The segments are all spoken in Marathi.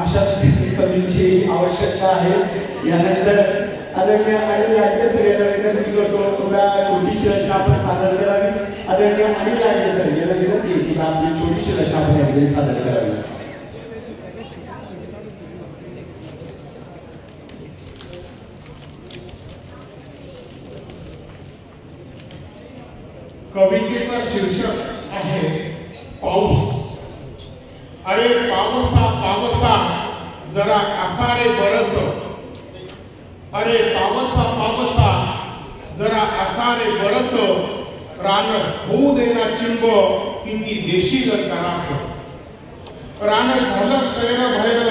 अशाच कवींची आवश्यकता आहे। यानंतर आदरणीय अनिल लांडगे सर यांना विनंती करतो थोडा छोटीशी रचना आपण सादर करावी। आदरणीय अनिल लांडगे सर यांना विनंती की आपली छोटीशी रचना आपण सादर करावी। कवितेचा शीर्षक आहे पाऊस। अरे पावसा पावसा जरा असा रे बरस, अरे पावसा पावसा जरा असा रे बरस, रान होऊ देना चिंब किती देशील तरास, रान झालं सैर भैर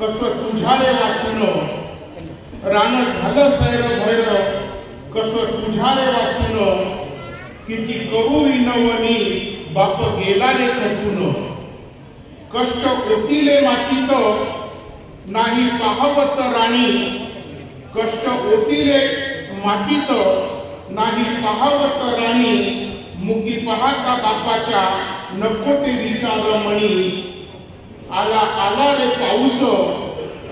कस तुझ्या रे वाचून, रान झालं सैर भैर कस तुझ्या रे वाचून, किती करू विनवणी बाप गेला रे खचून, कष्ट ओतिले मातीत नाही पाहवत राणी, कष्ट ओतिले मातीत नाही पाहवत राणी, मुगी पाहता बापाच्या नको ते विचार मणी, आला आला रे पाऊस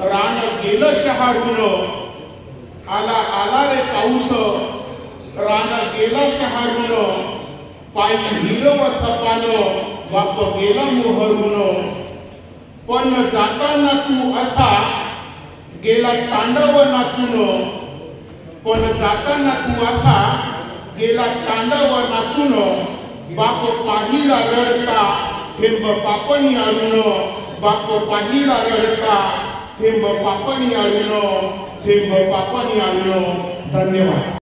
रान गेलं शहारून, आला आला रे पाऊस रान गेला शहारून, पायी हिरव सपान बाप गेला मोहरून, पण जाताना तू असा गेला तांडव नाचून, पण जाताना तू असा गेला तांडव नाचून, बाप पाहिला रडता थेंब पापणी आणून, बाप पाहिला रडता थेंब पापणी आणून, थेंब पापणी आणून। धन्यवाद।